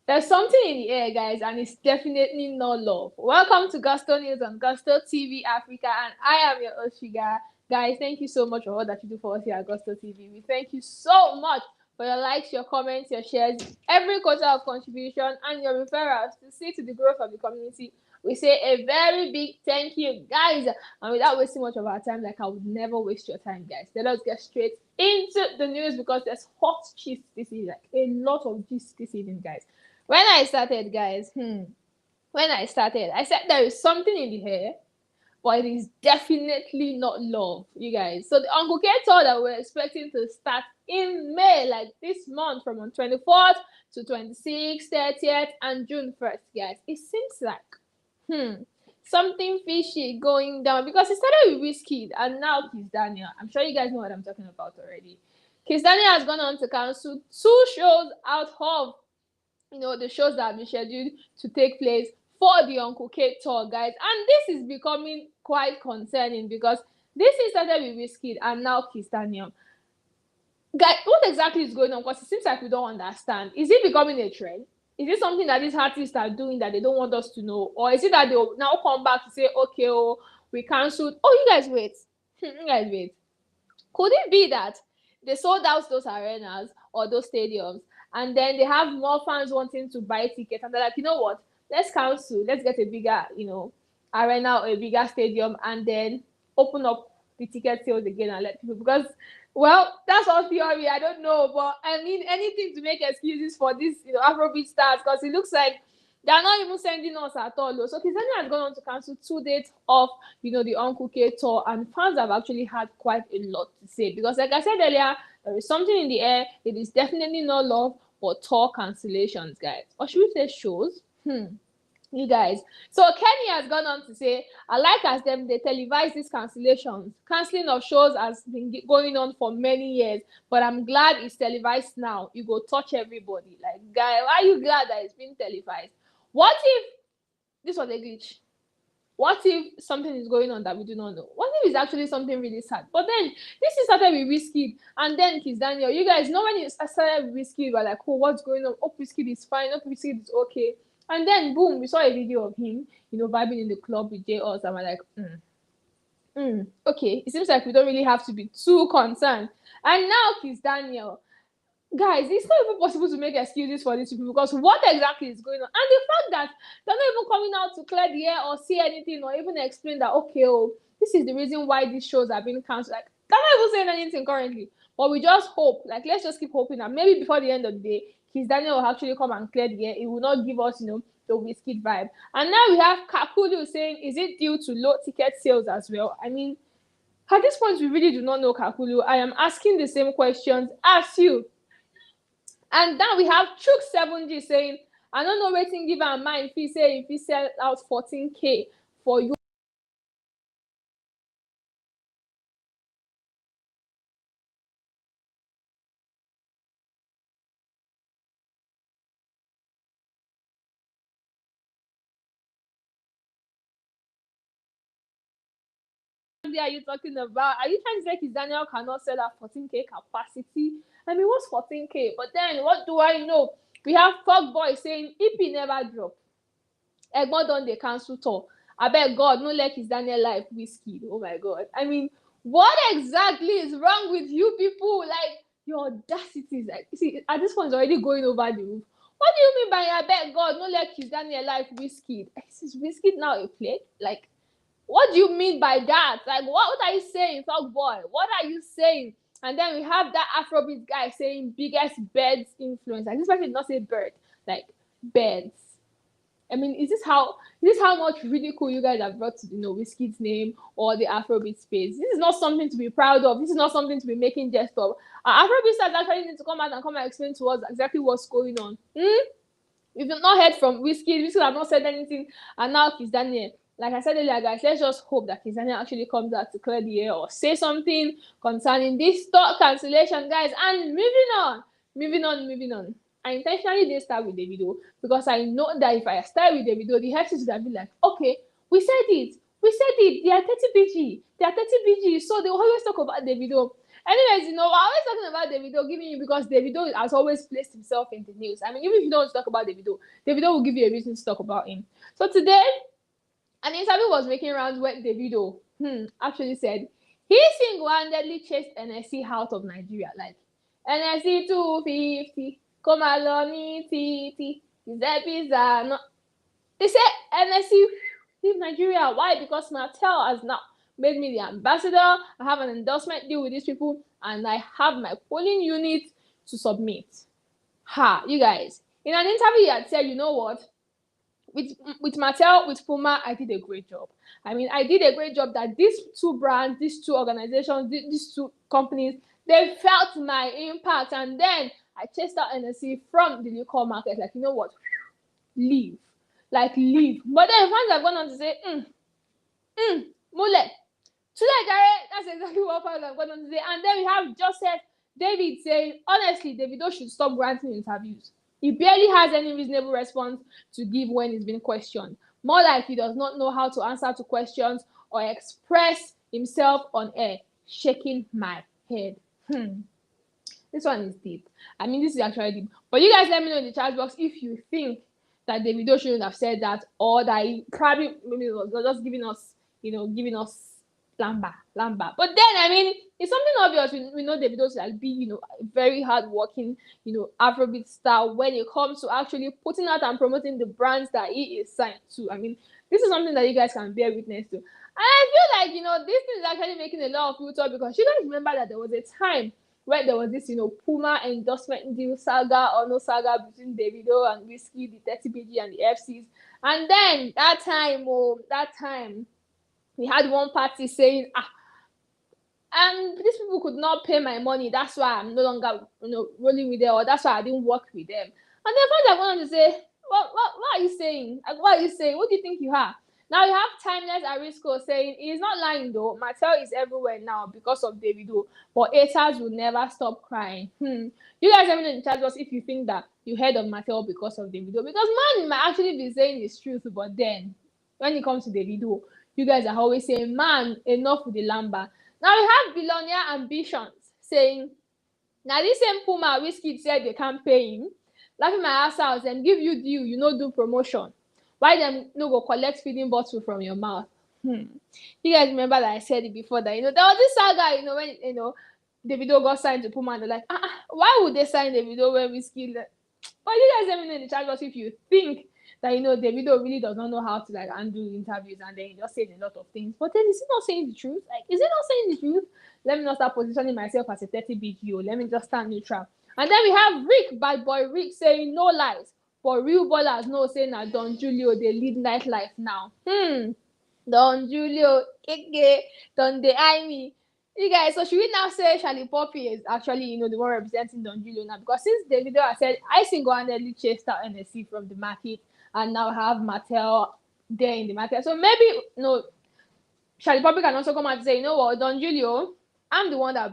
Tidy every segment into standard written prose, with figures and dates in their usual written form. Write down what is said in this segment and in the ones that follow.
There's something in the air, guys, and it's definitely not love. Welcome to Gusto News on Gusto TV Africa, and I am your Oshiga. Guys, thank you so much for all that you do for us here at Gusto TV. We thank you so much for your likes, your comments, your shares, every quarter of contribution, and your referrals to see to the growth of the community. We say a very big thank you, guys. And without wasting much of our time, like I would never waste your time, guys. Let us get straight into the news because there's hot gist this evening, like a lot of gist this evening, guys. When I started, guys, I said there is something in the air, but it is definitely not love, you guys. So the Uncle K tour that we're expecting to start in May, like this month, from on 24th to 26th, 30th, and June 1st, guys. It seems like something fishy going down because it started with Wizkid and now Kizz Daniel. I'm sure you guys know what I'm talking about already. Kizz Daniel has gone on to cancel 2 shows out of the shows that have been scheduled to take place for the Uncle Kate tour, guys. And this is becoming quite concerning because this is started with Wizkid and now Kizz Daniel. Guys, what exactly is going on? Because it seems like we don't understand. Is it becoming a trend? Is it something that these artists are doing that they don't want us to know? Or is it that they'll now come back to say, okay, oh, we cancelled? Oh, you guys wait. You guys wait. Could it be that they sold out those arenas or those stadiums and then they have more fans wanting to buy tickets and they're like, you know what, let's cancel, let's get a bigger arena or a bigger stadium and then open up the ticket sales again and let people, because well, that's all theory, I don't know, but I mean anything to make excuses for this Afrobeat stars, because it looks like they're not even sending us at all. So Kizz Daniel has gone on to cancel 2 dates of the Uncle K tour, and fans have actually had quite a lot to say because, like I said earlier, there is something in the air. It is definitely not love but tour cancellations, guys. Or should we say shows? You guys. So Kenny has gone on to say, I like as them they televise these cancellations. Cancelling of shows has been going on for many years, but I'm glad it's televised now. You go touch everybody. Like, guy, why are you glad that it's been televised? What if this was a glitch? What if something is going on that we do not know? What if it's actually something really sad? But then this is started with Wizkid and then Kizz Daniel. You guys know when it started with Wizkid, we're like, oh, what's going on? Hope Wizkid is fine. Hope Wizkid is okay. And then boom, we saw a video of him, vibing in the club with J Us, and we're like, okay. It seems like we don't really have to be too concerned. And now Kizz Daniel, guys, it's not even possible to make excuses for these people because what exactly is going on? And the fact that they're not even coming out to clear the air or say anything or even explain that, okay, oh, this is the reason why these shows are being cancelled. Like, they're not even saying anything currently. But we just hope, like, let's just keep hoping that maybe before the end of the day, Kizz Daniel will actually come and clear the air. It will not give us, the Wizkid vibe. And now we have Kakulu saying, is it due to low ticket sales as well? I mean, at this point, we really do not know, Kakulu. I am asking the same questions as you. And then we have Chook 7G saying, I don't know waiting give am mind if he say if he sell out 14K for you. Are you talking about? Are you trying to say Kizz Daniel cannot sell at 14K capacity? I mean, what's 14K? But then what do I know? We have Fog Boy saying EP never drop. Egbon don dey cancel tour. Abeg God, no let Kizz Daniel life Wizkid. Oh my God. I mean, what exactly is wrong with you people? Like, your audacity is like, see, at this point, it's already going over the roof. What do you mean by abeg God, no let Kizz Daniel life Wizkid? Is Wizkid now a plague? Like, what do you mean by that? Like, what are you saying, Fog Boy? What are you saying? And then we have that Afrobeat guy saying biggest birds influence. Like, this person did not say bird, like birds. I mean, is this how much ridicule you guys have brought to Wizkid's name or the Afrobeat space? This is not something to be proud of. This is not something to be making jest of. Afrobeat stars actually need to come out and explain to us exactly what's going on. We've not heard from Wizkid. Wizkid have not said anything, and now Kizz Daniel. Like I said earlier, guys, let's just hope that Kizz Daniel actually comes out to clear the air or say something concerning this stock cancellation, guys. And moving on. I intentionally didn't start with Davido because I know that if I start with Davido, the FCC would have been like, okay, we said it. They are 30 BG. They are 30 BG. So they always talk about Davido. Anyways, we're always talking about Davido, giving you, because Davido has always placed himself in the news. I mean, even if you don't talk about Davido, Davido will give you a reason to talk about him. So today, an interview was making rounds where Davido actually said he single-handedly chased NSC out of Nigeria. Like, NSC 250, come along, TT, is that pizza? No. They said NSC leave Nigeria. Why? Because Mattel has now made me the ambassador. I have an endorsement deal with these people, and I have my polling unit to submit. You guys. In an interview, he had said, you know what? With Mattel, with Puma, I did a great job. I mean, I did a great job that these two brands, these two organizations, these two companies, they felt my impact. And then I chased out NSC from the liquor market. Like, you know what? Leave. Like, leave. But then fans have gone on to say, Mule. That's exactly what fans have gone on to say. And then we have Joseph David saying, honestly, Davido should stop granting interviews. He barely has any reasonable response to give when he's been questioned. More like he does not know how to answer to questions or express himself on air. Shaking my head. This one is deep. I mean, this is actually deep. But you guys let me know in the chat box if you think that Davido shouldn't have said that, or that he probably maybe was just giving us, lamba. But then, I mean, it's something obvious. We know Davido's like be, a very hardworking, Afrobeat star when it comes to actually putting out and promoting the brands that he is signed to. I mean, this is something that you guys can bear witness to. And I feel like, this thing is actually making a lot of people talk, because you guys remember that there was a time where there was this, Puma endorsement deal saga or no saga between Davido and Whiskey, the 30BG and the FCs. And then that time, we had one party saying, these people could not pay my money. That's why I'm no longer, rolling with them, or that's why I didn't work with them. And then fans are going to say, what are you saying? Like, what are you saying? What do you think you are? Now you have Timeless Arisco saying he's not lying though. Mattel is everywhere now because of Davido, but haters will never stop crying. You guys let me know in the chat box if you think that you heard of Mattel because of Davido. Because man might actually be saying his truth, but then when it comes to Davido, you guys are always saying, man, enough with the lamba. Now we have Billionaire Ambitions saying, now this same Puma Whiskey said they can't pay him. Laughing my ass out and give you deal, do promotion. Why them no go collect feeding bottle from your mouth? You guys remember that I said it before that, there was this saga, when, Davido got signed to Puma and they're like, why would they sign Davido when Whiskey? But you guys let me know in the chat box if you think that, Davido really does not know how to like undo interviews, and then he just says a lot of things. But then is he not saying the truth? Like, is he not saying the truth? Let me not start positioning myself as a 30BGO. Let me just stand neutral. And then we have Rick, bad boy Rick, saying no lies. But real ballers know saying that Don Julio, they lead nightlife now. Don Julio, Don De Amy. You guys, so should we now say Charlie Poppy is actually, the one representing Don Julio now? Because since Davido has said, I single-handedly chased out NSC from the market and now have Mattel there in the market. So maybe, Charlie Poppy can also come out and say, you know what, Don Julio, I'm the one that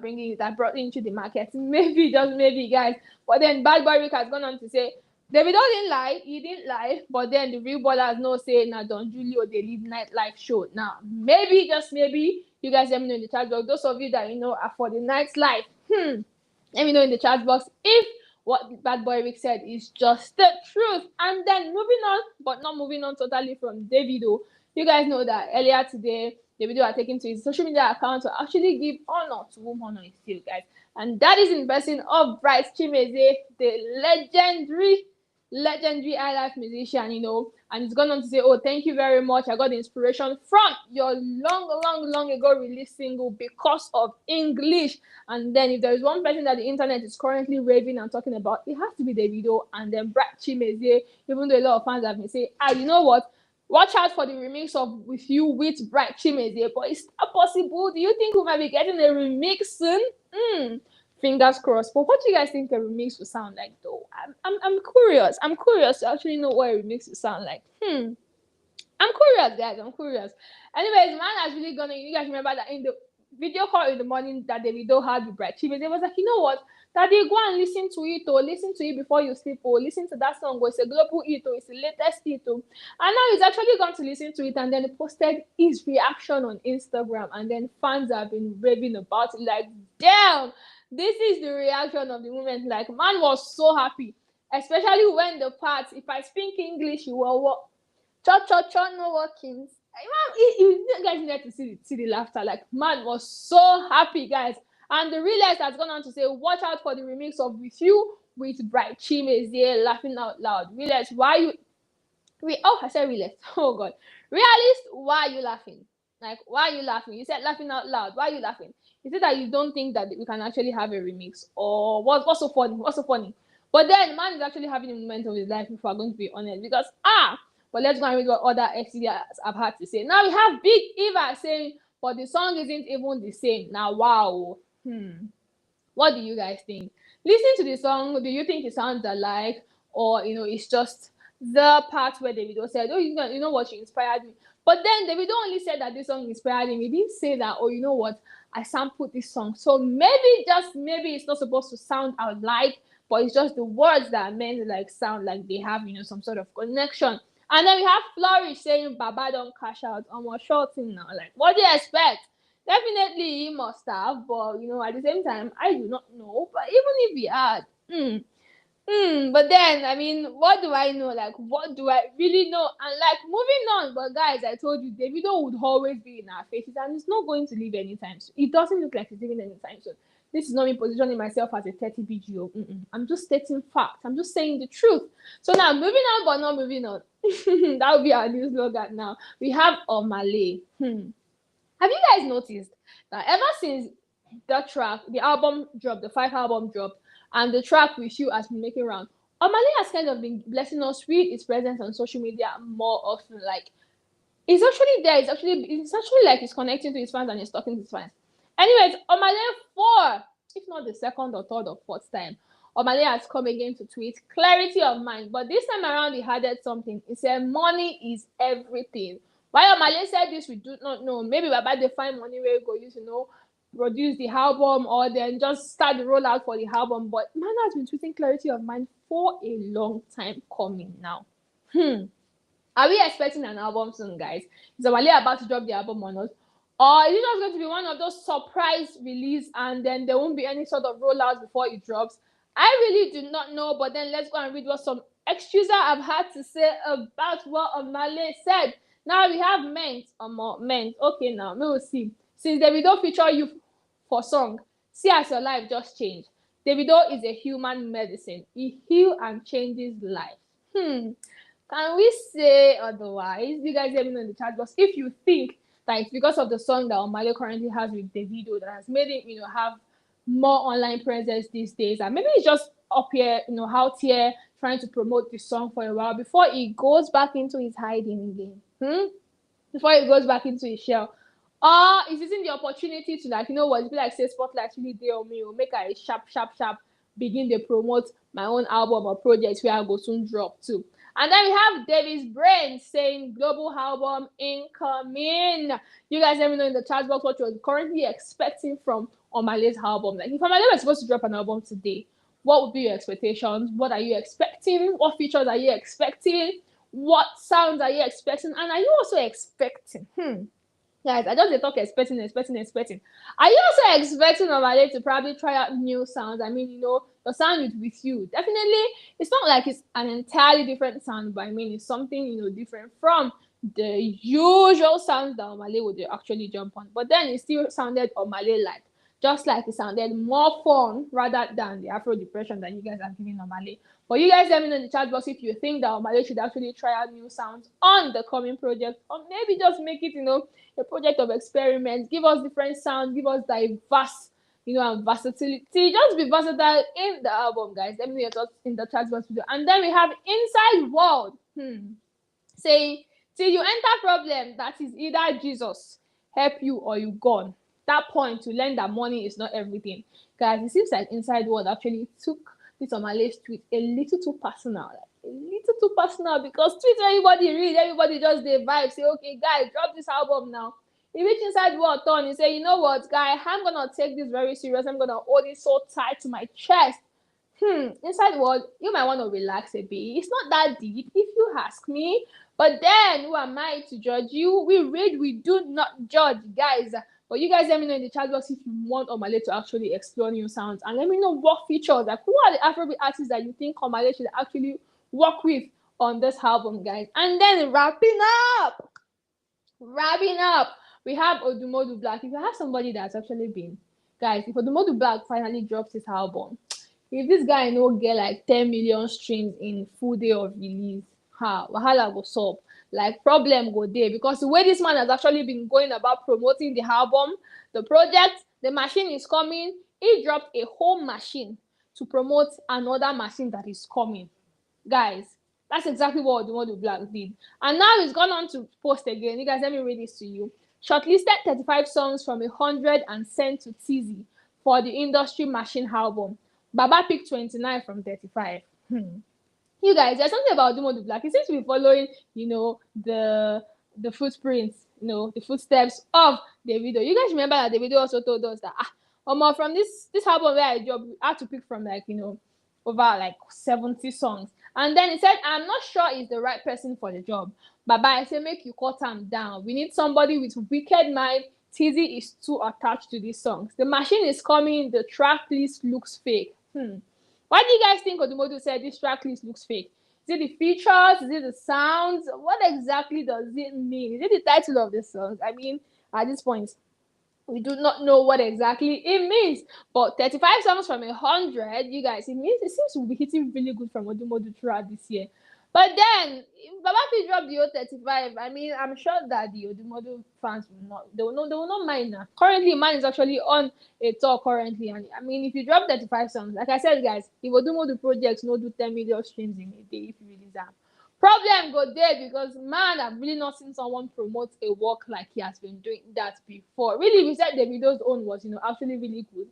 brought into the market. Maybe, just maybe, guys. But then Bad Boy Rick has gone on to say, Davido didn't lie, he didn't lie, but then the real ballers no say now Don Julio they lead nightlife show. Now, maybe, just maybe, you guys let me know in the chat box. Those of you that are for the nightlife, let me know in the chat box if what Bad Boy Rick said is just the truth. And then moving on, but not moving on totally from Davido. You guys know that earlier today, Davido had taken to his social media account to actually give honor to whom honor is due, guys. And that is in person of Bryce Chimezie, the legendary highlife musician, and he's gone on to say, oh, thank you very much. I got the inspiration from your long ago released single Because of English. And then if there is one person that the internet is currently raving and talking about, it has to be Davido and then Bryce Chimezie, even though a lot of fans have been saying, you know what? Watch out for the remix of With You with Bryce Chimezie, but it's not possible. Do you think we might be getting a remix soon? Fingers crossed. But what do you guys think a remix would sound like, though? I'm curious. I'm curious to actually know what a remix would sound like. I'm curious, guys. I'm curious. Anyways, man has really gone. You guys remember that in the video call in the morning that Davido had with Bright Chimezie. They was like, you know what? Daddy, go and listen to it, or listen to it before you sleep, or listen to that song, or it's a global hit, or it's the latest hit, and now he's actually gone to listen to it, and then he posted his reaction on Instagram, and then fans have been raving about it, like, damn, this is the reaction of the moment. Like, man was so happy, especially when the parts, if I speak English, you will what? Cho, no workings. You guys need to see the laughter. Like, man was so happy, guys. And the realist has gone on to say, watch out for the remix of With You with Bright Chimezie, laughing out loud. Realist, why you I said realist. Oh god. Realist, why are you laughing? Like, why are you laughing? You said laughing out loud. Why are you laughing? Is it that you don't think that we can actually have a remix? Or what's so funny? What's so funny? But then man is actually having a moment of his life, if we're going to be honest. Because but let's go and read what other FCDs have had to say. Now we have Big Eva saying, but the song isn't even the same. Now, wow. What do you guys think? Listen to the song. Do you think it sounds alike? Or, it's just the part where Davido said, oh, you know what, she inspired me. But then Davido only said that this song inspired him. He didn't say that, oh, you know what, I sampled this song. So maybe, just maybe, it's not supposed to sound alike, but it's just the words that are meant to like sound like they have, some sort of connection. And then we have Flourish saying, Baba don't cash out. I'm shorting now. Like, what do you expect? Definitely he must have, but at the same time, I do not know. But even if he had, but then, I mean, what do I know? Like, what do I really know? And like, moving on, but guys, I told you, Davido would always be in our faces, and he's not going to leave anytime soon. It doesn't look like he's leaving anytime soon. This is not me positioning myself as a 30 BGO. I'm just stating facts. I'm just saying the truth. So now, moving on, but not moving on. That would be our new slogan now. We have Omale. Have you guys noticed that ever since the album dropped, the 5 album dropped, and the track With You has been making round, Omale has kind of been blessing us with its presence on social media more often. Like, it's actually there. It's actually like he's connecting to his fans and he's talking to his fans. Anyways, Omale 4, if not the second or third or fourth time, Omale has come again to tweet clarity of mind. But this time around, he added something. He said, money is everything. Why Omale said this, we do not know. Maybe we're about to find money where we go use, produce the album, or then just start the rollout for the album. But man has been tweeting clarity of mind for a long time coming now. Are we expecting an album soon, guys? Is Omale about to drop the album on us? Or is it just going to be one of those surprise release and then there won't be any sort of rollout before it drops? I really do not know, but then let's go and read what some excuses I've had to say about what Omale said. Now we have Ment. Okay, now we will see. Since Davido feature you for song, see as your life just changed. Davido is a human medicine. He heals and changes life. Can we say otherwise? You guys let me know in the chat box if you think that it's because of the song that Omale currently has with Davido that has made him, have more online presence these days, and maybe he's just up here, out here trying to promote this song for a while before he goes back into his hiding again. Before he goes back into his shell. Or is using the opportunity to, like, what, be like, say spotlight really dey on me, or make a sharp begin to promote my own album or project where I go soon drop too. And then we have Davis Brain saying global album incoming. You guys let me know in the chat box what you're currently expecting from Omale's album. Like, if Omale was supposed to drop an album today, what would be your expectations? What are you expecting? What features are you expecting? What sounds are you expecting? And are you also expecting? Guys, I just talk expecting. Are you also expecting Omale to probably try out new sounds? I mean, the sound with you. Definitely, it's not like it's an entirely different sound, but I mean, it's something, different from the usual sounds that Omale would actually jump on. But then it still sounded Omale-like. Just like it sounded more fun rather than the Afro depression that you guys are giving Omale. But you guys let me know in the chat box if you think that Omale should actually try out new sounds on the coming project, or maybe just make it, a project of experiments. Give us different sounds, give us diverse, and versatility. Just be versatile in the album, guys. Let me know your thoughts in the chat box video. And then we have Inside World saying, till you enter problem, that is either Jesus help you or you gone. That point to learn that money is not everything. Guys, it seems like Inside World actually took this Omale's tweet a little too personal. Because tweets everybody read, everybody just they vibe, say, okay, guys, drop this album now. It He reached inside the world turn. He said, you know what, guy, I'm gonna take this very serious. I'm gonna hold it so tight to my chest. Inside the world, you might want to relax a bit. It's not that deep, if you ask me. But then, who am I to judge you? We read, we do not judge, guys. But you guys let me know in the chat box if you want Omale to actually explore new sounds. And let me know what features, like who are the Afrobeat artists that you think Omale should actually work with on this album, guys. And then wrapping up, we have OdumoduBlvck. If you have somebody that's actually been, guys, if OdumoduBlvck finally drops his album, if this guy no get like 10 million streams in full day of release, wahala go sup. Like problem go there, because the way this man has actually been going about promoting the album, the project, the machine is coming. He dropped a whole machine to promote another machine that is coming, guys. That's exactly what OdumoduBlvck did. And now he's gone on to post again. You guys, let me read this to you. Shortlisted 35 songs from 100 and sent to Kizz for the Industry Machine album. Baba picked 29 from 35. You guys, there's something about OdumoduBlvck. He seems to be following, the footprints, the footsteps of Davido. You guys remember that Davido also told us that from this album where I dropped, I had to pick from over like 70 songs. And then he said, I'm not sure he's the right person for the job. Baba, I say, make you cut him down. We need somebody with wicked mind. Kizz is too attached to these songs. The machine is coming. The track list looks fake. Why do you guys think Odumodu said this track list looks fake? Is it the features? Is it the sounds? What exactly does it mean? Is it the title of the song? I mean, at this point, we do not know what exactly it means. But 35 songs from 100, you guys, it seems to be hitting really good from Odumodu throughout this year. But then, if Baba P dropped the 35, I mean, I'm sure that the Odumodu fans will not mind now. Currently, man is actually on a tour currently. And I mean, if you drop 35 songs, like I said, guys, if Odumodu projects no do 10 million streams in a day if you release them. Problem go there, because man, I've really not seen someone promote a work like he has been doing that before. Really, we said Davido's own was actually really good,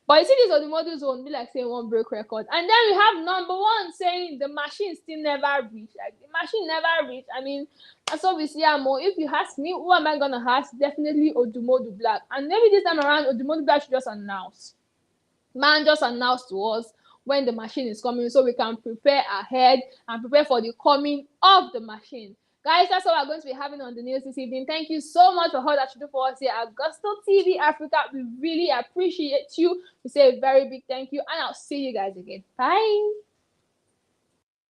but you see this Odumodu's own be like saying one break record. And then we have number one saying the machine still never reached. Like the machine never reached. I mean, that's what we see. If you ask me, who am I gonna ask? Definitely OdumoduBlvck. And maybe this time around OdumoduBlvck should just announce. Man, just announce to us when the machine is coming, so we can prepare ahead and prepare for the coming of the machine. Guys, that's what we're going to be having on the news this evening. Thank you so much for all that you do for us here at Gusto TV Africa. We really appreciate you. We say a very big thank you, and I'll see you guys again. Bye.